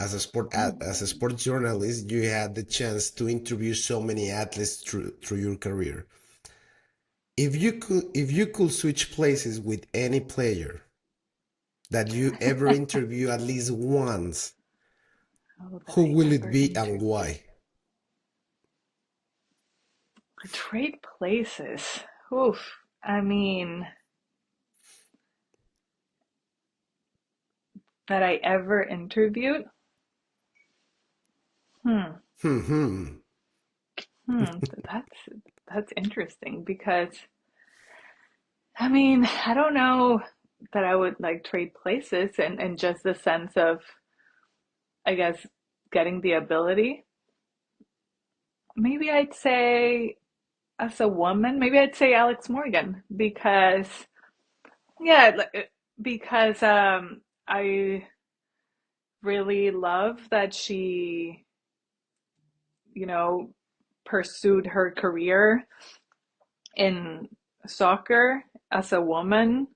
as as a sports journalist, you had the chance to interview so many athletes through your career. If you could switch places with any player that you ever interview at least once, Oh, that who I will it ever be and interviewed. why? Trade places. Oof. I mean, that I ever interviewed? Hmm. Hmm. Hmm. That's interesting because I mean, I don't know that I would like trade places and just the sense of, I guess, getting the ability. Maybe I'd say as a woman, maybe I'd say Alex Morgan because yeah, because I really love that she, you know, pursued her career in soccer as a woman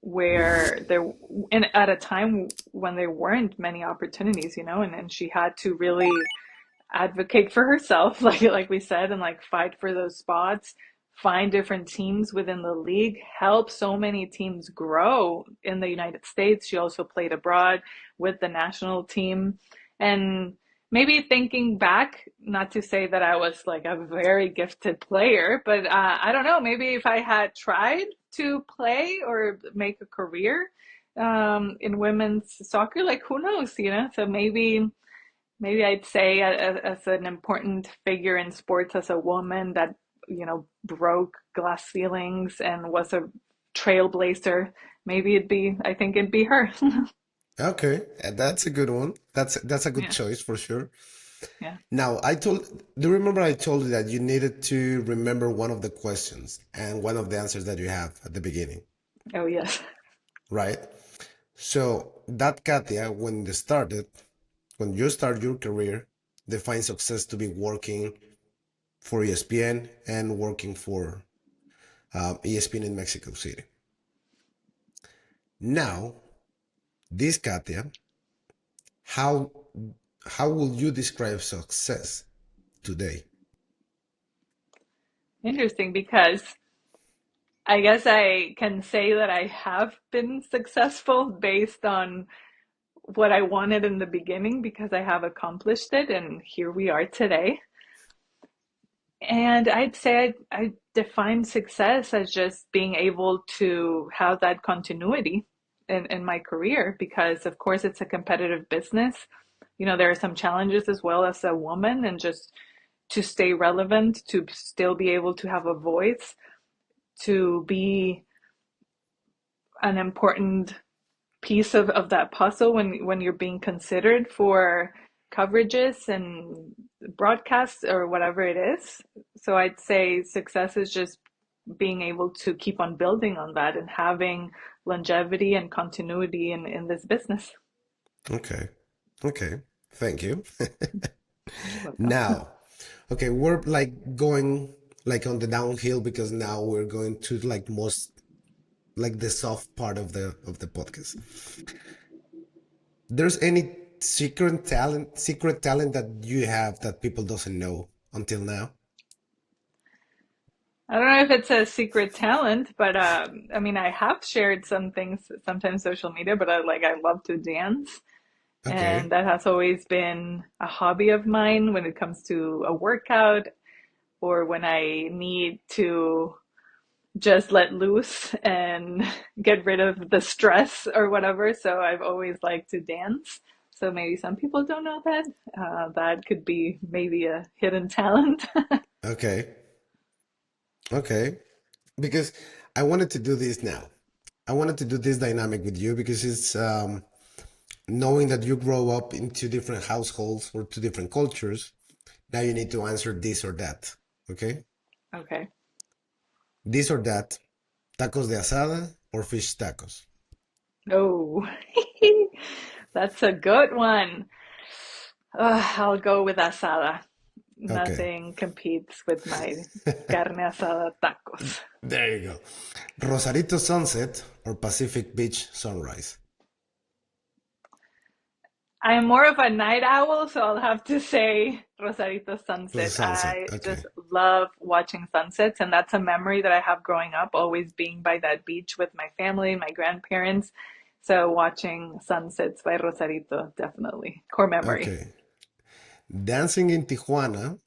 where there and at a time when there weren't many opportunities, and she had to really advocate for herself, like we said, and like fight for those spots, find different teams within the league, help so many teams grow in the United States. She also played abroad with the national team. And maybe thinking back, not to say that I was like a very gifted player, but I don't know, maybe if I had tried to play or make a career in women's soccer, like who knows, so maybe I'd say as an important figure in sports as a woman that, broke glass ceilings and was a trailblazer, I think it'd be her. Okay, that's a good one. That's a good Yeah, choice for sure. yeah. Now, do you remember I told you that you needed to remember one of the questions and one of the answers that you have at the beginning, Oh, yes. right? So that Katia, when you start your career, define success to be working for ESPN and working for ESPN in Mexico City. Now, this Katia, how how will you describe success today? Interesting because I guess I can say that I have been successful based on what I wanted in the beginning because I have accomplished it and here we are today. And I'd say I define success as just being able to have that continuity in my career because, of course, it's a competitive business. There are some challenges as well as a woman, and just to stay relevant, to still be able to have a voice, to be an important piece of that puzzle when you're being considered for coverages and broadcasts or whatever it is. So I'd say success is just being able to keep on building on that and having longevity and continuity in this business. Okay. Okay. Thank you. You're welcome. Now, okay, we're like going like on the downhill because now we're going to like most like the soft part of the podcast. There's any secret talent that you have that people doesn't know until now? I don't know if it's a secret talent, but I mean, I have shared some things sometimes social media, but I love to dance. And Okay. that has always been a hobby of mine when it comes to a workout or when I need to just let loose and get rid of the stress or whatever. So I've always liked to dance. So maybe some people don't know that. That could be maybe a hidden talent. Okay. Okay. Because I wanted to do this now. I wanted to do this dynamic with you because it's knowing that you grow up in two different households or two different cultures. Now you need to answer this or that. Okay? Okay. This or that, tacos de asada or fish tacos. Oh, that's a good one. I'll go with asada. Okay, Nothing competes with my carne asada tacos. there you go. Rosarito sunset or Pacific Beach sunrise? I'm more of a night owl, so I'll have to say Rosarito The sunset. sunset. I Okay. just love watching sunsets, and that's a memory that I have growing up, always being by that beach with my family, my grandparents. So watching sunsets by Rosarito, definitely core memory. Okay. Dancing in Tijuana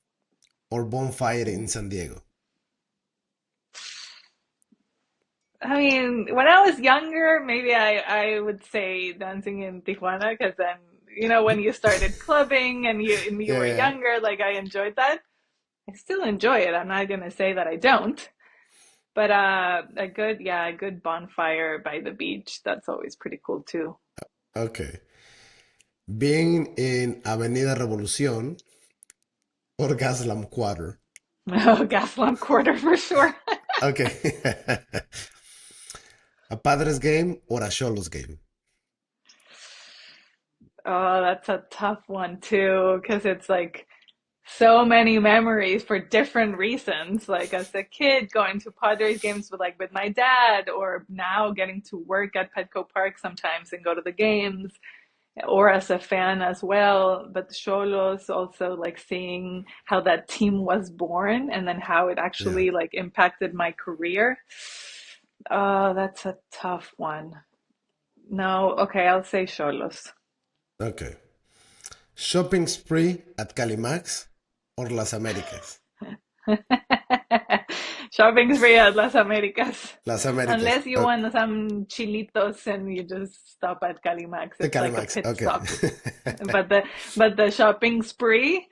or bonfire in San Diego? I mean, when I was younger, maybe I would say dancing in Tijuana because then, when you started clubbing and you were Yeah. younger, like I enjoyed that. I still enjoy it. I'm not gonna say that I don't. But a good bonfire by the beach, that's always pretty cool too. Okay. Being in Avenida Revolución or Gaslam Quarter? Oh, Gaslamp Quarter for sure. Okay. A Padres game or a Cholos game? Oh, that's a tough one too, because it's like so many memories for different reasons. Like as a kid going to Padres games with my dad, or now getting to work at Petco Park sometimes and go to the games, or as a fan as well. But Xolos also like seeing how that team was born and then how it Yeah. actually like impacted my career. Oh, that's a tough one. No, okay, I'll say Xolos. Okay. Shopping spree at Calimax or Las Américas? Shopping spree at Las Americas. Las Américas. Unless you want some chilitos and you just stop at Calimax. The It's like a Calimax. pit Okay. stop. But the shopping spree,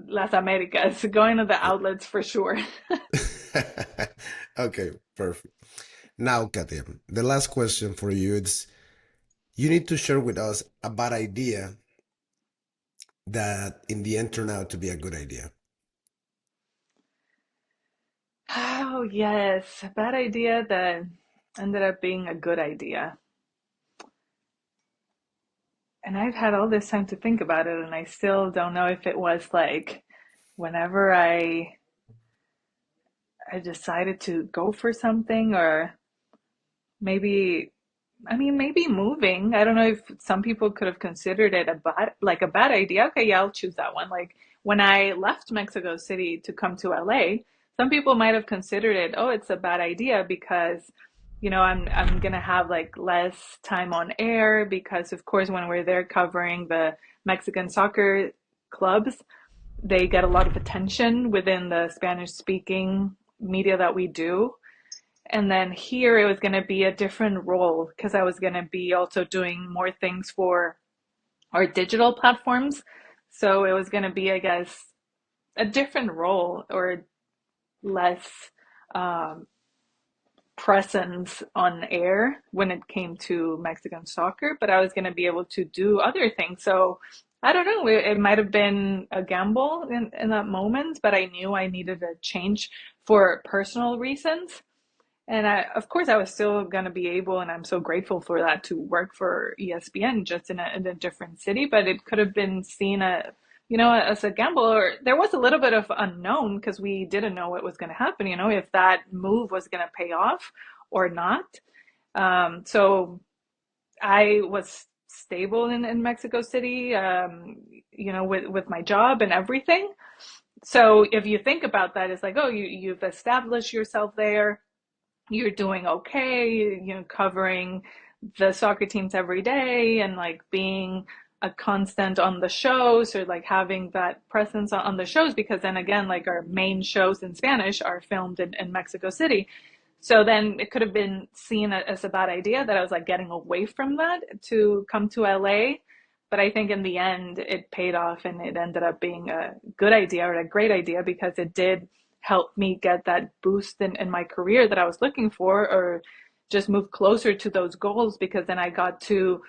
Las Americas, going to the outlets for sure. Okay, perfect. Now, Katia, the last question for you is you need to share with us a bad idea that in the end turned out to be a good idea. Oh, yes. A bad idea that ended up being a good idea. And I've had all this time to think about it, and I still don't know if it was like whenever I decided to go for something, or maybe, I mean, maybe moving. I don't know if some people could have considered it a bad idea. Okay, yeah, I'll choose that one. Like when I left Mexico City to come to LA, some people might have considered it, oh, it's a bad idea because, I'm gonna have like less time on air because of course when we're there covering the Mexican soccer clubs, they get a lot of attention within the Spanish speaking media that we do. And then here it was going to be a different role because I was going to be also doing more things for our digital platforms. So it was going to be, I guess, a different role or less um, presence on air when it came to Mexican soccer, but I was going to be able to do other things. So I don't know, it might have been a gamble in that moment, but I knew I needed a change for personal reasons. And of course, I was still going to be able, and I'm so grateful for that, to work for ESPN just in a different city. But it could have been seen as a gamble, or there was a little bit of unknown because we didn't know what was going to happen, if that move was going to pay off or not. So I was stable in Mexico City, with my job and everything. So if you think about that, it's like, oh, you've established yourself there, you're doing okay, covering the soccer teams every day and like being a constant on the shows, or like having that presence on the shows, because then again, like our main shows in Spanish are filmed in Mexico City. So then it could have been seen as a bad idea that I was like getting away from that to come to LA. But I think in the end, it paid off and it ended up being a good idea or a great idea because it did help me get that boost in my career that I was looking for, or just move closer to those goals, because then I got to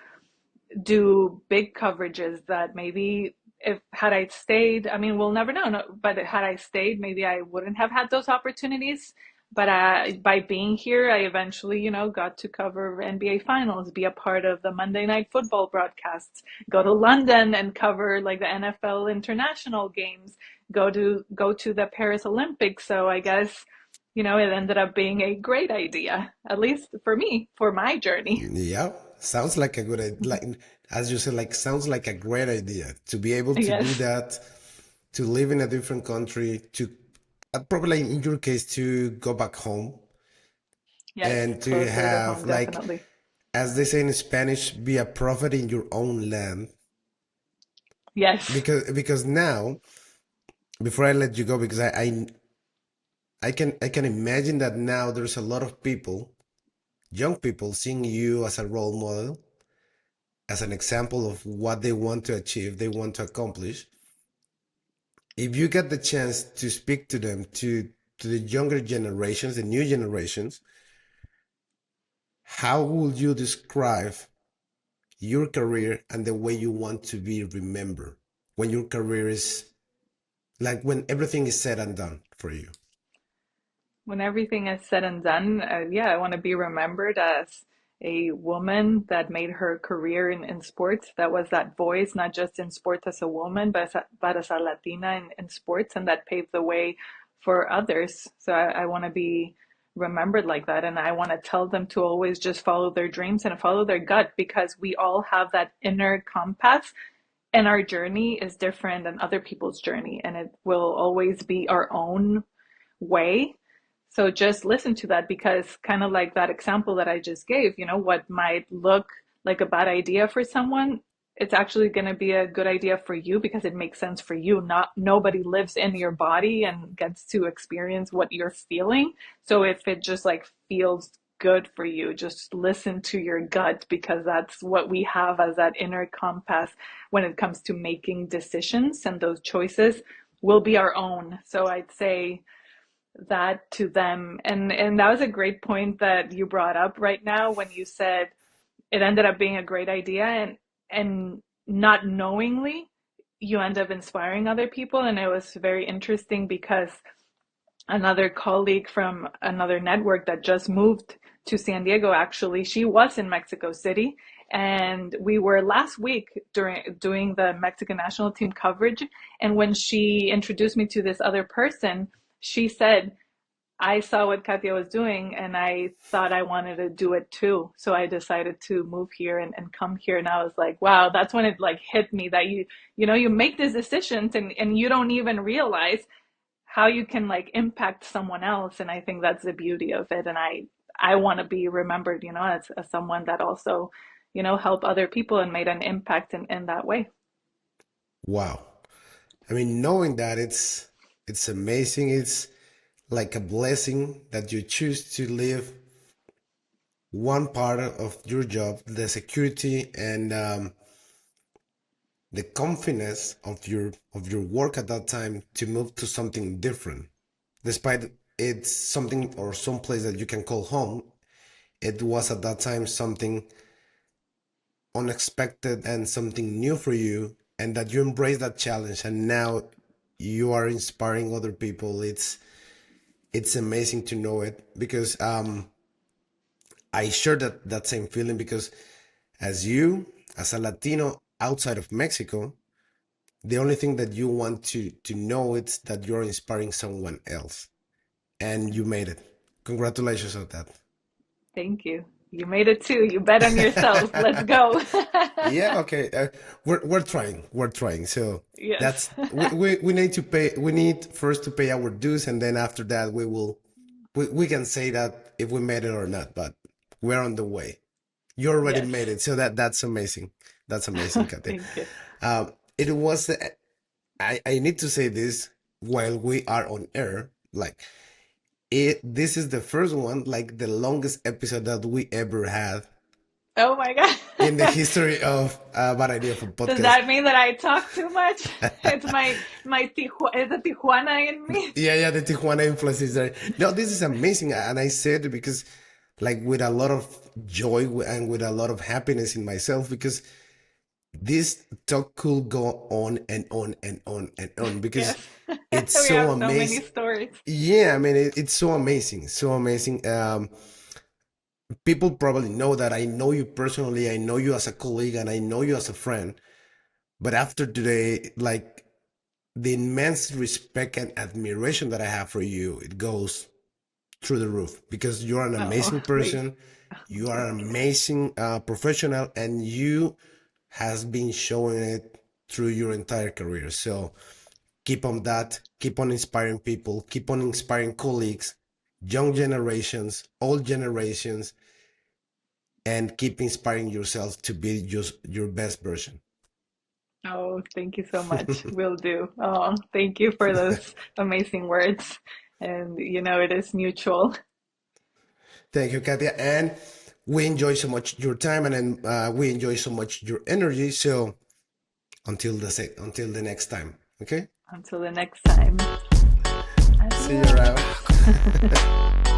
do big coverages that maybe if had I stayed, I mean, we'll never know, no, but had I stayed, maybe I wouldn't have had those opportunities. But by being here, I eventually, got to cover NBA finals, be a part of the Monday Night Football broadcasts, go to London and cover like the NFL international games, go to the Paris Olympics. So I guess, it ended up being a great idea, at least for me, for my journey. Yeah, sounds like a good idea. Like as you said, like sounds like a great idea to be able to do Yes, that, to live in a different country, to probably in your case to go back home yes, and to closer to have home, like, definitely. as they say in Spanish, be a prophet in your own land. Yes, Because now, before I let you go, because I can imagine that now there's a lot of people, young people, seeing you as a role model, as an example of what they want to achieve, they want to accomplish. If you get the chance to speak to them, to the younger generations, the new generations, how would you describe your career and the way you want to be remembered when your career is like when everything is said and done for you? when everything is said and done, yeah, I want to be remembered as a woman that made her career in sports. That was that voice, not just in sports as a woman, but as a Latina in sports, and that paved the way for others. So I want to be remembered like that. And I want to tell them to always just follow their dreams and follow their gut, because we all have that inner compass, and our journey is different than other people's journey, and it will always be our own way. So just listen to that, because kind of like that example that I just gave, what might look like a bad idea for someone, it's actually going to be a good idea for you because it makes sense for you. Not nobody lives in your body and gets to experience what you're feeling. So if it just like feels good for you, just listen to your gut, because that's what we have as that inner compass when it comes to making decisions, and those choices will be our own. So I'd say that to them. And that was a great point that you brought up right now when you said it ended up being a great idea, and not knowingly you end up inspiring other people. And it was very interesting because another colleague from another network that just moved to San Diego, actually, she was in Mexico City, and we were last week during doing the Mexican national team coverage. And when she introduced me to this other person, she said, I saw what Katia was doing and I thought I wanted to do it too. So I decided to move here and come here. And I was like, wow, that's when it like hit me that you make these decisions, and you don't even realize how you can like impact someone else. And I think that's the beauty of it. And I want to be remembered, as someone that also, helped other people and made an impact in that way. Wow. I mean, knowing that it's amazing. It's like a blessing that you choose to live one part of your job, the security and the confidence of your work at that time to move to something different. Despite it's something or some place that you can call home, it was at that time something unexpected and something new for you, and that you embrace that challenge, and now you are inspiring other people. It's amazing to know it because I share that same feeling because as you, as a Latino outside of Mexico, the only thing that you want to know is that you're inspiring someone else, and you made it. Congratulations on that. Thank you. You made it too. You bet on yourself. Let's go. Yeah, okay. We're trying. We're trying. So Yes. that's we need to pay. We need first to pay our dues, and then after that we can say that if we made it or not. But we're on the way. You already Yes. made it, so that's amazing. That's amazing, Kate. Thank you. It was. I need to say this while we are on air. Like it. This is the first one, like the longest episode that we ever had Oh my in the God. history of Bad Idea for Does Podcast. that mean that I talk too much? It's is the Tijuana in me? Yeah, yeah, the Tijuana influence is there. No, this is amazing, and I said it because, like, with a lot of joy and with a lot of happiness in myself, because this talk could go on and on and on and on because Yes. it's We so have so many amazing. stories. Yeah, I mean, it's so amazing, so amazing. People probably know that I know you personally, I know you as a colleague, and I know you as a friend. But after today, like the immense respect and admiration that I have for you, it goes through the roof because you're an Oh, amazing thank, person. You are an amazing professional, and you has been showing it through your entire career. So keep on that. Keep on inspiring people. Keep on inspiring colleagues, young generations, old generations, and keep inspiring yourself to be just your best version. oh, thank you so much. Will do. Oh, thank you for those amazing words. And it is mutual. Thank you, Katia. And we enjoy so much your time, and then we enjoy so much your energy. So until the next time. Okay. Until the next time. See you Adios. around.